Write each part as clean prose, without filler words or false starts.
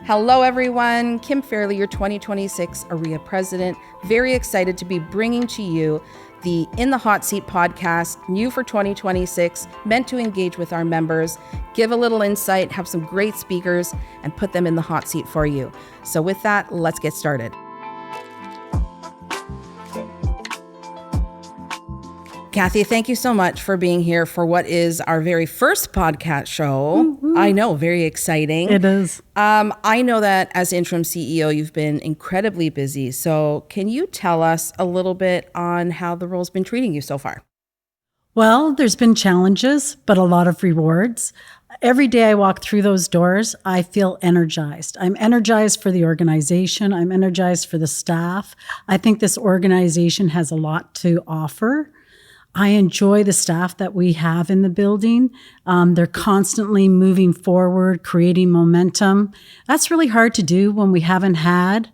Hello, everyone. Kim Fairley, your 2026 OREA President. Very excited to be bringing to you the In the Hot Seat podcast, new for 2026, meant to engage with our members, give a little insight, have some great speakers, and put them in the hot seat for you. So with that, let's get started. Cathy, thank you so much for being here for what is our very first podcast show. Mm-hmm. I know, very exciting. It is. I know that as interim CEO, you've been incredibly busy. So can you tell us a little bit on how the role's been treating you so far? Well, there's been challenges, but a lot of rewards. Every day I walk through those doors, I feel energized. I'm energized for the organization. I'm energized for the staff. I think this organization has a lot to offer. I enjoy the staff that we have in the building. They're constantly moving forward, creating momentum. That's really hard to do when we haven't had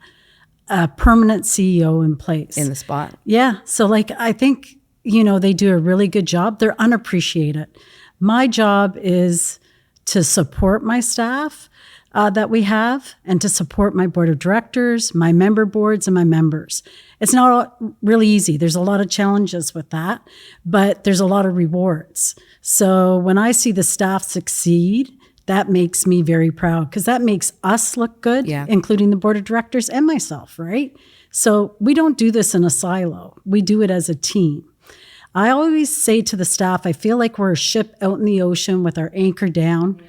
a permanent CEO in place. In the spot. Yeah. So I think, they do a really good job. They're unappreciated. My job is to support my staff that we have and to support my board of directors, my member boards, and my members. It's not really easy. There's a lot of challenges with that, but there's a lot of rewards. So when I see the staff succeed, that makes me very proud because that makes us look good, including the board of directors and myself, right? So we don't do this in a silo. We do it as a team. I always say to the staff, I feel like we're a ship out in the ocean with our anchor down.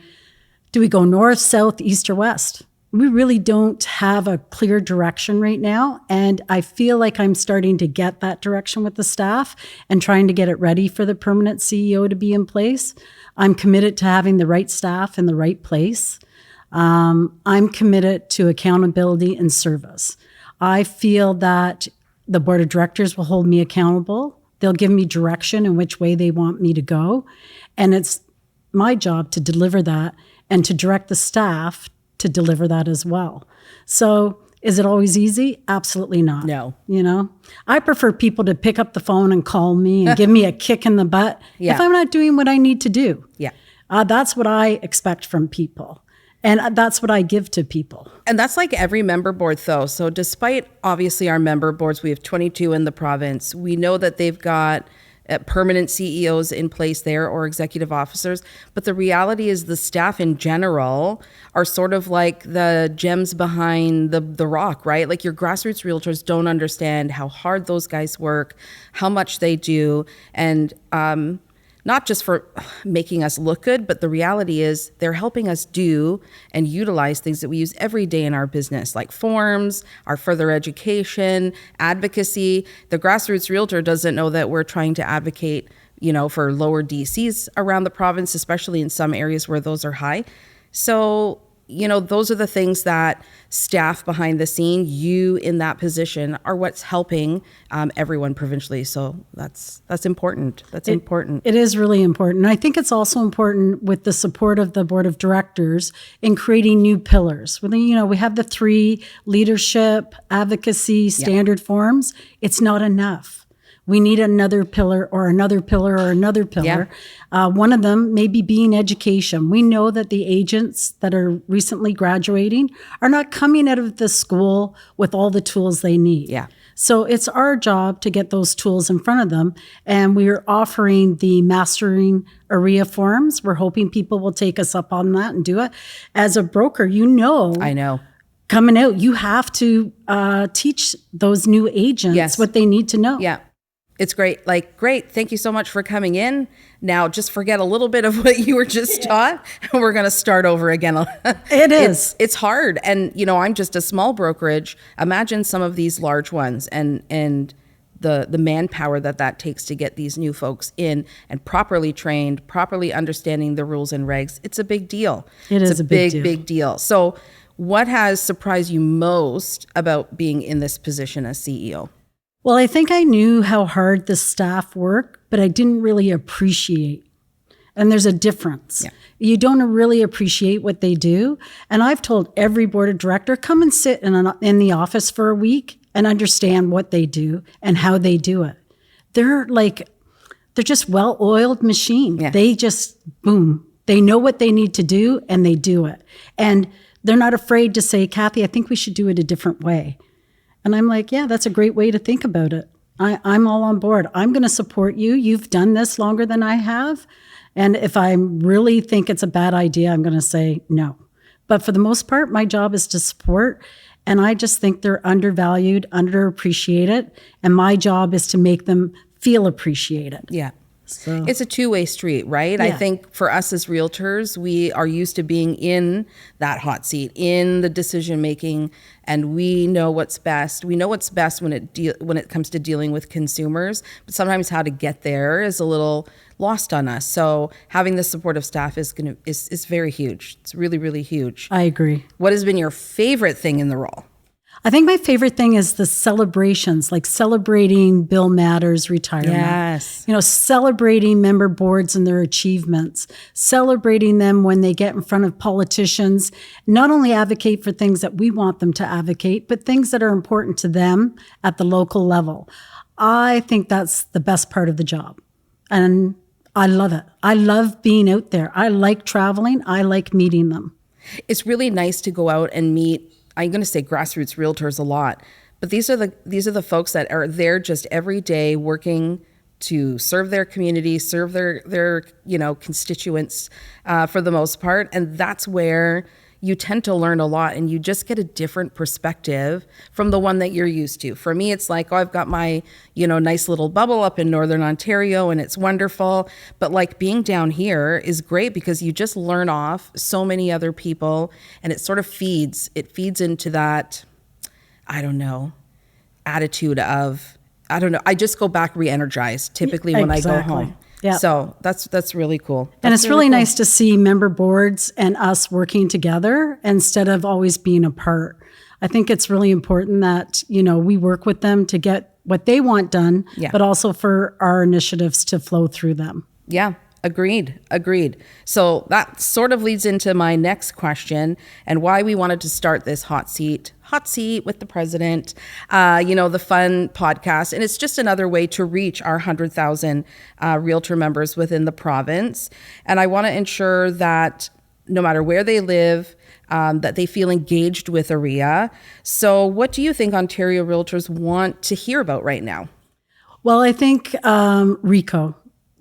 Do we go north, south, east, or west? We really don't have a clear direction right now. And I feel like I'm starting to get that direction with the staff and trying to get it ready for the permanent CEO to be in place. I'm committed to having the right staff in the right place. I'm committed to accountability and service. I feel that the board of directors will hold me accountable. They'll give me direction in which way they want me to go. And it's my job to deliver that and to direct the staff to deliver that as well. So is it always easy? Absolutely not. No. I prefer people to pick up the phone and call me and give me a kick in the butt if I'm not doing what I need to do. Yeah. That's what I expect from people. And that's what I give to people. And that's like every member board, though. So despite, obviously, our member boards, we have 22 in the province. We know that they've got permanent CEOs in place there or executive officers. But the reality is the staff in general are sort of like the gems behind the rock, right? Like your grassroots realtors don't understand how hard those guys work, how much they do, and not just for making us look good, but the reality is they're helping us do and utilize things that we use every day in our business, like forms, our further education, advocacy. The grassroots realtor doesn't know that we're trying to advocate, for lower DCs around the province, especially in some areas where those are high. So, those are the things that staff behind the scene, you in that position, are what's helping everyone provincially. So that's important. That's important. It is really important. And I think it's also important with the support of the board of directors in creating new pillars. We have the 3 leadership, advocacy, standard forms. It's not enough. We need another pillar or another pillar or another pillar. Yeah. One of them may be being education. We know that the agents that are recently graduating are not coming out of the school with all the tools they need. Yeah. So it's our job to get those tools in front of them. And we're offering the Mastering OREA forums. We're hoping people will take us up on that and do it. As a broker, I know. Coming out, you have to teach those new agents what they need to know. Yeah. It's great. Great. Thank you so much for coming in. Now, just forget a little bit of what you were just taught, and we're going to start over again. It is. It's hard. And, I'm just a small brokerage. Imagine some of these large ones and the manpower that takes to get these new folks in and properly trained, properly understanding the rules and regs. It's a big deal. It's a big deal. So what has surprised you most about being in this position as CEO? Well, I think I knew how hard the staff work, but I didn't really appreciate. And there's a difference. Yeah. You don't really appreciate what they do. And I've told every board of director, come and sit in the office for a week and understand what they do and how they do it. They're just well-oiled machine. Yeah. They just, boom. They know what they need to do and they do it. And they're not afraid to say, Cathy, I think we should do it a different way. And I'm like, yeah, that's a great way to think about it. I'm all on board. I'm going to support you. You've done this longer than I have. And if I really think it's a bad idea, I'm going to say no. But for the most part, my job is to support. And I just think they're undervalued, underappreciated. And my job is to make them feel appreciated. Yeah. So It's a two-way street, right? I think for us as realtors, we are used to being in that hot seat, in the decision-making, and we know what's best. We know what's best when it comes to dealing with consumers, but sometimes how to get there is a little lost on us. So having the supportive staff is very huge. It's really, really huge. I agree. What has been your favorite thing in the role? I think my favorite thing is the celebrations, like celebrating Bill Matter's retirement. Yes. Celebrating member boards and their achievements, celebrating them when they get in front of politicians, not only advocate for things that we want them to advocate, but things that are important to them at the local level. I think that's the best part of the job. And I love it. I love being out there. I like traveling. I like meeting them. It's really nice to go out and meet, I'm going to say grassroots realtors a lot, but these are the folks that are there just every day working to serve their community, serve their constituents for the most part, and that's where you tend to learn a lot, and you just get a different perspective from the one that you're used to. For me, it's like, I've got my nice little bubble up in Northern Ontario, and it's wonderful. But like being down here is great because you just learn off so many other people, and it sort of feeds into that, attitude of, I just go back re-energized typically when I go home. Yeah. So that's really cool. And it's really nice to see member boards and us working together instead of always being apart. I think it's really important that, we work with them to get what they want done, but also for our initiatives to flow through them. Yeah. Agreed. So that sort of leads into my next question and why we wanted to start this hot seat with the president, the fun podcast. And it's just another way to reach our 100,000 realtor members within the province. And I want to ensure that no matter where they live, that they feel engaged with OREA. So what do you think Ontario realtors want to hear about right now? Well, I think Rico.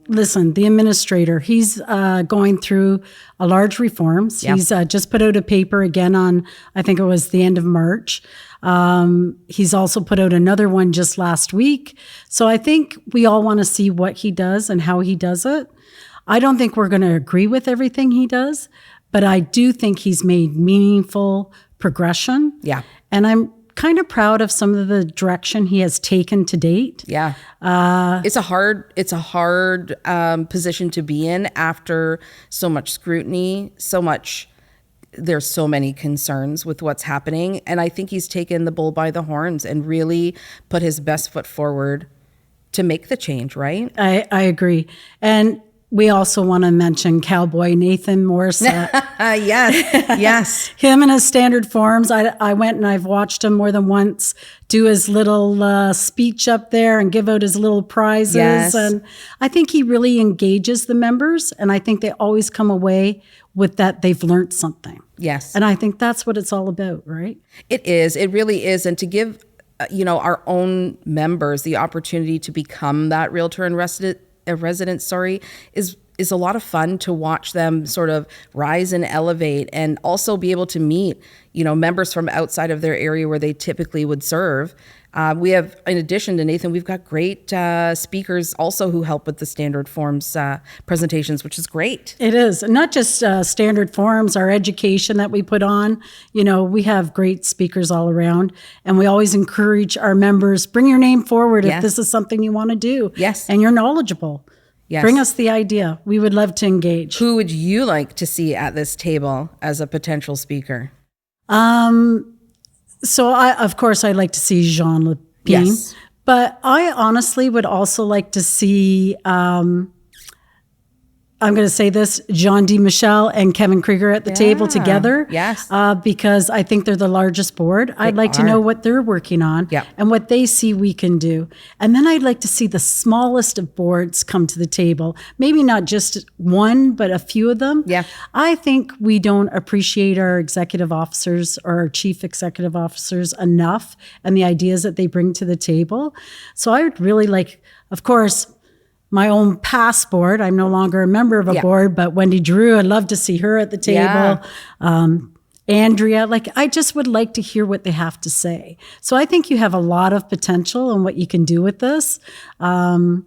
Listen, the administrator, he's going through a large reforms. He's just put out a paper again on, I think it was the end of March. He's also put out another one just last week. So I think we all want to see what he does and how he does it. I don't think we're going to agree with everything he does, but I do think he's made meaningful progression. Yeah. And I'm kind of proud of some of the direction he has taken to date. Yeah. It's a hard position to be in after so much scrutiny, there's so many concerns with what's happening. And I think he's taken the bull by the horns and really put his best foot forward to make the change, right? I agree. And we also want to mention Cowboy Nathan Morissette. Yes. Him and his standard forms. I went and I've watched him more than once do his little speech up there and give out his little prizes. Yes. And I think he really engages the members. And I think they always come away with that they've learned something. Yes. And I think that's what it's all about, right? It is. It really is. And to give, our own members the opportunity to become that realtor and resident, is a lot of fun to watch them sort of rise and elevate, and also be able to meet, members from outside of their area where they typically would serve. We have, in addition to Nathan, we've got great speakers also who help with the standard forms presentations, which is great. It is. And not just standard forms, our education that we put on. We have great speakers all around. And we always encourage our members, bring your name forward if this is something you want to do. Yes. And you're knowledgeable. Yes. Bring us the idea. We would love to engage. Who would you like to see at this table as a potential speaker? So I'd like to see Jean Lepine. Yes. But I honestly would also like to see I'm going to say this, John D. Michelle and Kevin Krieger at the table together. Yes. Because I think they're the largest board. I'd like to know what they're working on and what they see we can do. And then I'd like to see the smallest of boards come to the table. Maybe not just one, but a few of them. Yeah. I think we don't appreciate our executive officers or our chief executive officers enough and the ideas that they bring to the table. So I would really like, of course, my own past board. I'm no longer a member of a board, but Wendy Drew, I'd love to see her at the table. Andrea, I just would like to hear what they have to say. So I think you have a lot of potential in what you can do with this. And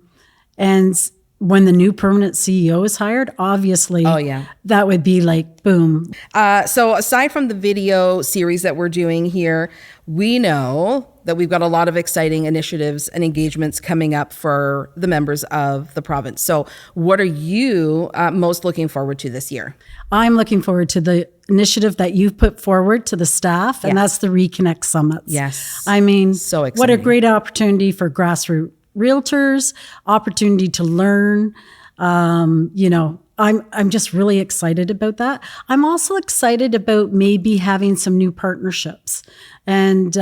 when the new permanent CEO is hired, obviously, that would be boom. So aside from the video series that we're doing here, we know that we've got a lot of exciting initiatives and engagements coming up for the members of the province. So what are you most looking forward to this year? I'm looking forward to the initiative that you've put forward to the staff, and that's the Reconnect Summits. Yes. I mean, so exciting. What a great opportunity for grassroots realtors, opportunity to learn. I'm just really excited about that. I'm also excited about maybe having some new partnerships. And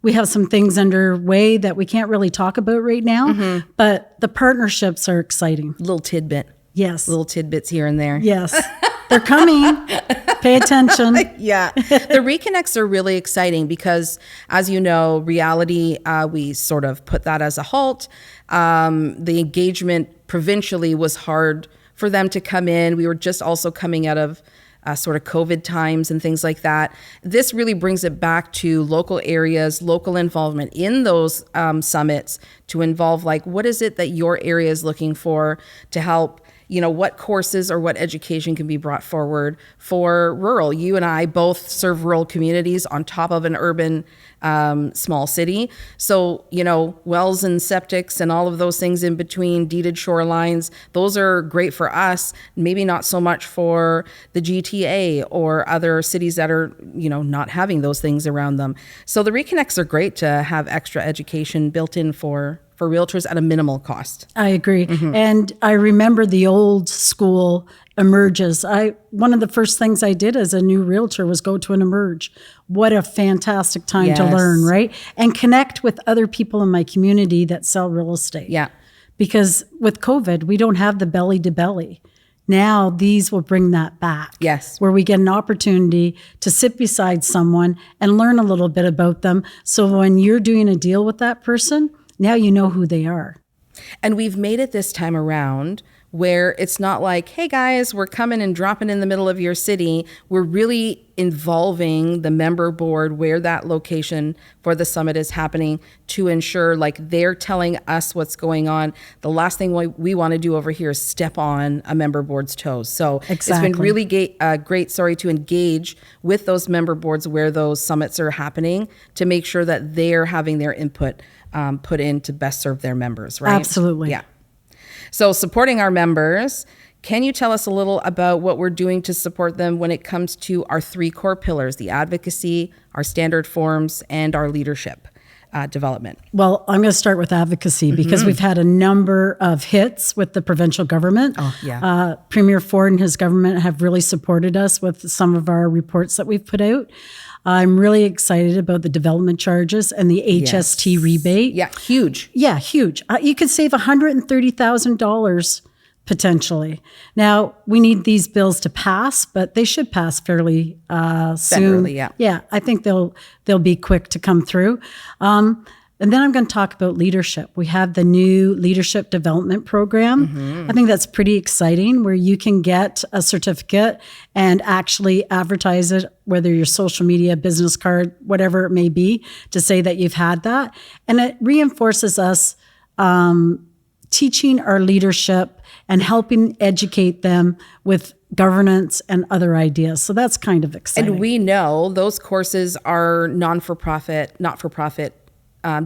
we have some things underway that we can't really talk about right now, but the partnerships are exciting. Little tidbit. Yes. Little tidbits here and there. Yes. They're coming. Pay attention. Yeah. The reconnects are really exciting because, as you know, reality, we sort of put that as a halt. The engagement provincially was hard for them to come in. We were just also coming out of sort of COVID times and things like that. This really brings it back to local areas, local involvement in those summits to involve what is it that your area is looking for to help, what courses or what education can be brought forward for rural. You and I both serve rural communities on top of an urban small city. So, wells and septics and all of those things in between, deeded shorelines, those are great for us, maybe not so much for the GTA or other cities that are, not having those things around them. So the reconnects are great to have extra education built in for realtors at a minimal cost. I agree. And I remember the old school emerges. One of the first things I did as a new realtor was go to an emerge. What a fantastic time to learn, right? And connect with other people in my community that sell real estate. Yeah. Because with COVID, we don't have the belly to belly. Now these will bring that back. Yes. Where we get an opportunity to sit beside someone and learn a little bit about them. So when you're doing a deal with that person, now you know who they are. And we've made it this time around where it's not like, hey guys, we're coming and dropping in the middle of your city. We're really involving the member board where that location for the summit is happening to ensure they're telling us what's going on. The last thing we want to do over here is step on a member board's toes. So It's been really great to engage with those member boards where those summits are happening to make sure that they're having their input put in to best serve their members, right? Absolutely. Yeah. So supporting our members, can you tell us a little about what we're doing to support them when it comes to our three core pillars, the advocacy, our standard forms, and our leadership development? Well, I'm going to start with advocacy because we've had a number of hits with the provincial government. Oh, yeah. Premier Ford and his government have really supported us with some of our reports that we've put out. I'm really excited about the development charges and the HST rebate. Yeah, huge. Yeah, huge. You could save $130,000 potentially. Now, we need these bills to pass, but they should pass fairly soon. Federally, yeah. Yeah, I think they'll be quick to come through. And then I'm going to talk about leadership. We have the new leadership development program. I think that's pretty exciting, where you can get a certificate and actually advertise it, whether your social media, business card, whatever it may be, to say that you've had that. And it reinforces us teaching our leadership and helping educate them with governance and other ideas. So that's kind of exciting. And we know those courses are not-for-profit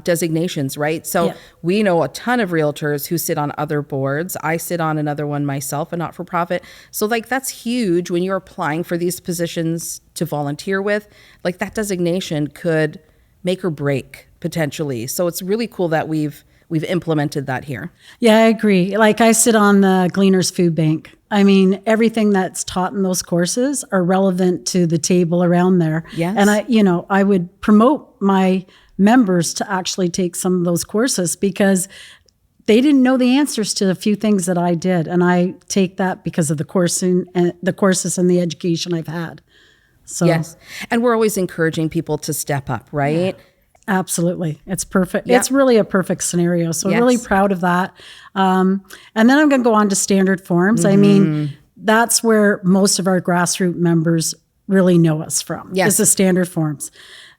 designations, right? So we know a ton of realtors who sit on other boards. I sit on another one myself, a not-for-profit. So that's huge when you're applying for these positions to volunteer with. That designation could make or break potentially. So it's really cool that we've we've implemented that here. Yeah, I agree. Like I sit on the Gleaners Food Bank. I mean, everything that's taught in those courses are relevant to the table around there. Yes. And I would promote my members to actually take some of those courses because they didn't know the answers to a few things that I did. And I take that because of the courses and the education I've had. So Yes. And we're always encouraging people to step up, right? absolutely. It's perfect. Yeah. It's really a perfect scenario. So Yes. really proud of that. And then I'm going to go on to standard forms. I mean, that's where most of our grassroots members really know us from. Yes. Is the standard forms.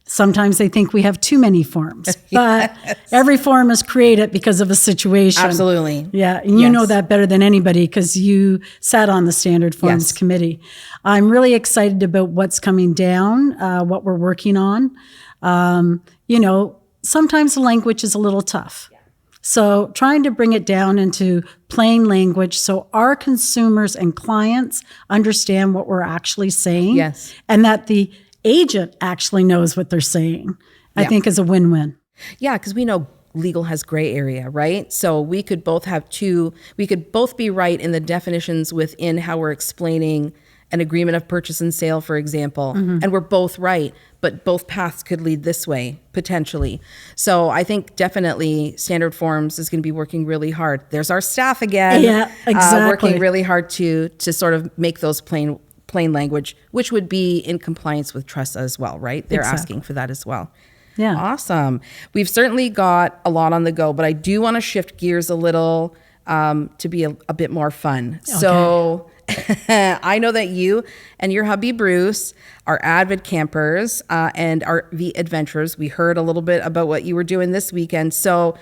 Sometimes they think we have too many forms, but every form is created because of a situation. Absolutely. Yeah, and you know that better than anybody because you sat on the standard forms committee. I'm really excited about what's coming down, what we're working on. Sometimes the language is a little tough. So trying to bring it down into plain language so our consumers and clients understand what we're actually saying. Yes. And that the agent actually knows what they're saying, I think is a win-win. Yeah, because we know legal has gray area, right? So we could both be right in the definitions within how we're explaining an agreement of purchase and sale, for example, and we're both right, but both paths could lead this way, potentially. So I think definitely standard forms is going to be working really hard. There's our staff again. Yeah, exactly. Working really hard to sort of make those plain language, which would be in compliance with trust as well, right? They're asking for that as well. Yeah. Awesome. We've certainly got a lot on the go, but I do want to shift gears a little to be a bit more fun. Okay. So I know that you and your hubby, Bruce, are avid campers and RV adventurers. We heard a little bit about what you were doing this weekend. So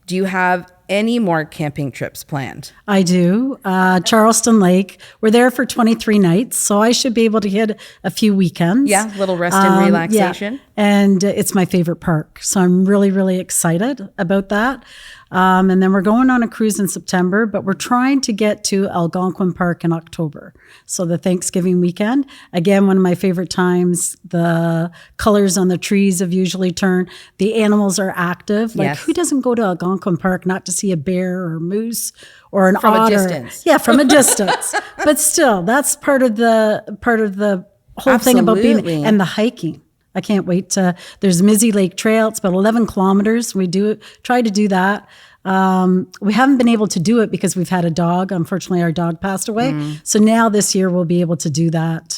do you have any more camping trips planned? I do. Charleston Lake. We're there for 23 nights, so I should be able to hit a few weekends. Yeah, little rest and relaxation. Yeah. And it's my favorite park, so I'm really, really excited about that. And then we're going on a cruise in September, but we're trying to get to Algonquin Park in October. So the Thanksgiving weekend, again, one of my favorite times. The colors on the trees have usually turned. The animals are active. Like who doesn't go to Algonquin Park not to see a bear or a moose or an otter? From a distance. Yeah, from a distance. But still, that's part of the whole thing about being, and the hiking. I can't wait there's Mizzy Lake Trail. It's about 11 kilometers. We try to do that. We haven't been able to do it because we've had a dog. Unfortunately, our dog passed away. So now this year we'll be able to do that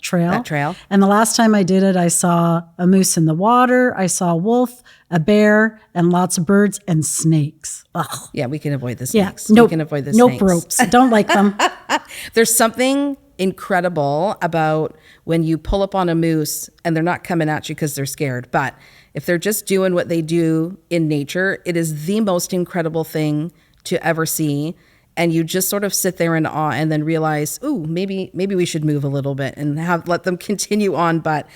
trail. And the last time I did it, I saw a moose in the water. I saw a wolf, a bear, and lots of birds and snakes. Ugh. Yeah, we can avoid the snakes. We can avoid the snakes. Nope ropes. Don't like them. There's something incredible about when you pull up on a moose and they're not coming at you because they're scared. But if they're just doing what they do in nature, it is the most incredible thing to ever see. And you just sort of sit there in awe and then realize, ooh, maybe we should move a little bit and let them continue on. But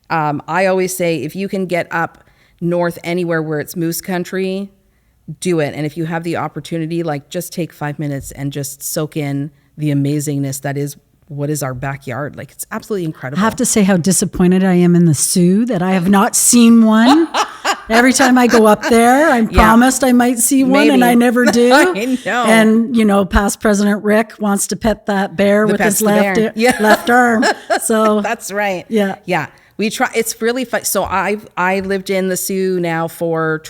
I always say, if you can get up north anywhere where it's moose country, do it. And if you have the opportunity, just take 5 minutes and just soak in the amazingness that is what is our backyard. It's absolutely incredible. I have to say how disappointed I am in the Sioux that I have not seen one. Every time I go up there, I'm promised I might see one, and I never do. I know. And, past President Rick wants to pet that bear with his left arm. So that's right. Yeah. Yeah. We try. It's really fun. So I lived in the Sioux now for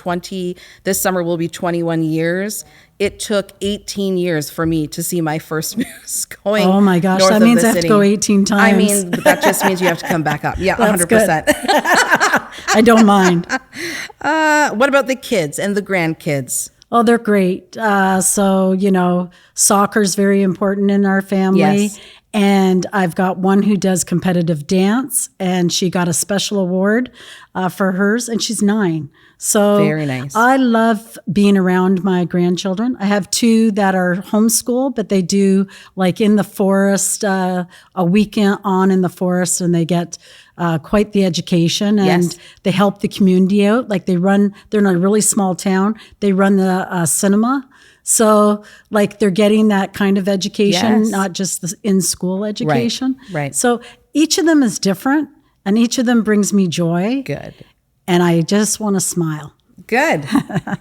this summer will be 21 years. It took 18 years for me to see my first moose going. Oh my gosh, that means I have to go 18 times. I mean, that just means you have to come back up. Yeah, 100%. I don't mind. What about the kids and the grandkids? Oh, they're great. Soccer's very important in our family. Yes. And I've got one who does competitive dance, and she got a special award for hers, and she's 9. So very nice. I love being around my grandchildren. I have 2 that are homeschooled, but they do in the forest, a weekend on in the forest, and they get quite the education, and they help the community out. They're in a really small town. They run the cinema. So they're getting that kind of education, not just the in-school education. Right. So each of them is different, and each of them brings me joy. Good. And I just want to smile. Good.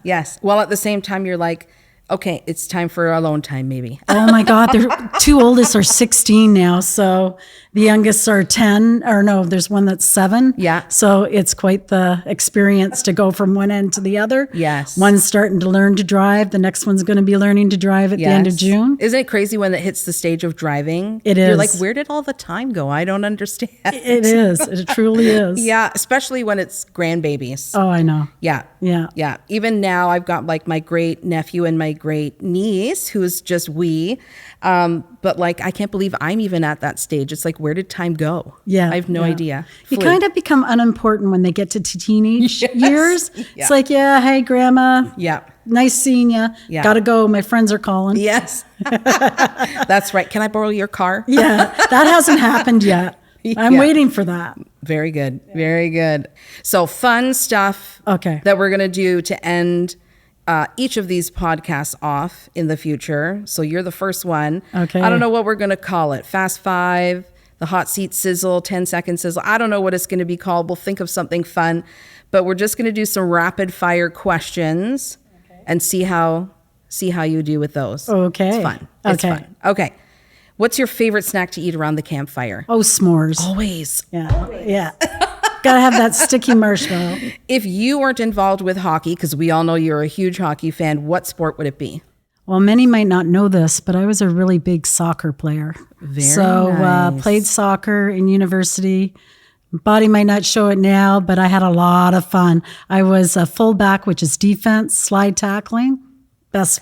Yes. Well, at the same time, you're like, okay, it's time for alone time, maybe. Oh my God, their two oldest are 16 now. So the youngest are 10, or no, there's one that's 7. Yeah. So it's quite the experience to go from one end to the other. Yes. One's starting to learn to drive. The next one's going to be learning to drive at the end of Yes. June. Isn't it crazy when it hits the stage of driving? It You're is. like, where did all the time go? I don't understand. It is. It truly is. Yeah, especially when it's grandbabies. Oh, I know. Yeah. Yeah. Yeah. Even now, I've got like my great nephew and my great niece who's just wee. But like, I can't believe I'm even at that stage. It's like, where did time go? Yeah. I have no yeah. idea. You Flew. kind of become unimportant when they get to teenage Yes. years. Yeah. It's like, yeah, hey, grandma. Yeah. Nice seeing you. Yeah. Got to go. My friends are calling. Yes. That's right. Can I borrow your car? Yeah. That hasn't happened yet. I'm Yeah. waiting for that. Very good. Very good. So fun stuff Okay. that we're going to do to end each of these podcasts off in the future. So you're the first one. Okay. I don't know what we're going to call it. Fast 5, the hot seat sizzle, 10-second sizzle. I don't know what it's going to be called. We'll think of something fun, but we're just going to do some rapid fire questions and see how you do with those. Okay. It's fun. It's Okay. fun. Okay. What's your favorite snack to eat around the campfire? Oh, s'mores. Always. Yeah. Yeah. Got to have that sticky marshmallow. If you weren't involved with hockey, because we all know you're a huge hockey fan, what sport would it be? Well, many might not know this, but I was a really big soccer player. Very nice. Played soccer in university. Body might not show it now, but I had a lot of fun. I was a fullback, which is defense, slide tackling. Best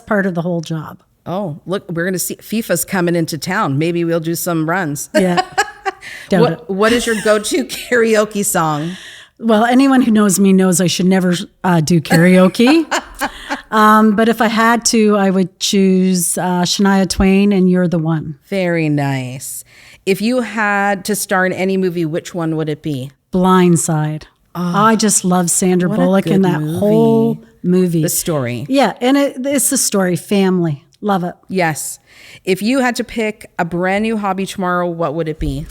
part of the whole job. Oh, look, we're going to see FIFA's coming into town. Maybe we'll do some runs. Yeah. Doubt it. What is your go-to karaoke song? Well, anyone who knows me knows I should never do karaoke. But if I had to, I would choose Shania Twain and You're the One. Very nice. If you had to star in any movie, which one would it be? Blindside. I just love Sandra what a Bullock in good that movie. whole movie. The story. Yeah, and it's the story, family. Love it. Yes. If you had to pick a brand new hobby tomorrow, what would it be?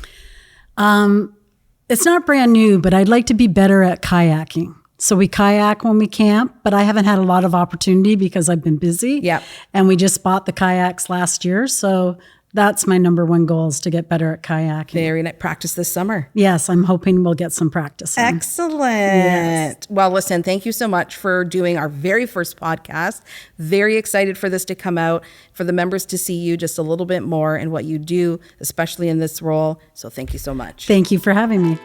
It's not brand new, but I'd like to be better at kayaking. So we kayak when we camp, but I haven't had a lot of opportunity because I've been busy. Yep. And we just bought the kayaks last year. So that's my number one goal, is to get better at kayaking. Very nice. Practice this summer. Yes, I'm hoping we'll get some practice in. Excellent. Yes. Well, listen, thank you so much for doing our very first podcast. Very excited for this to come out, for the members to see you just a little bit more and what you do, especially in this role. So thank you so much. Thank you for having me.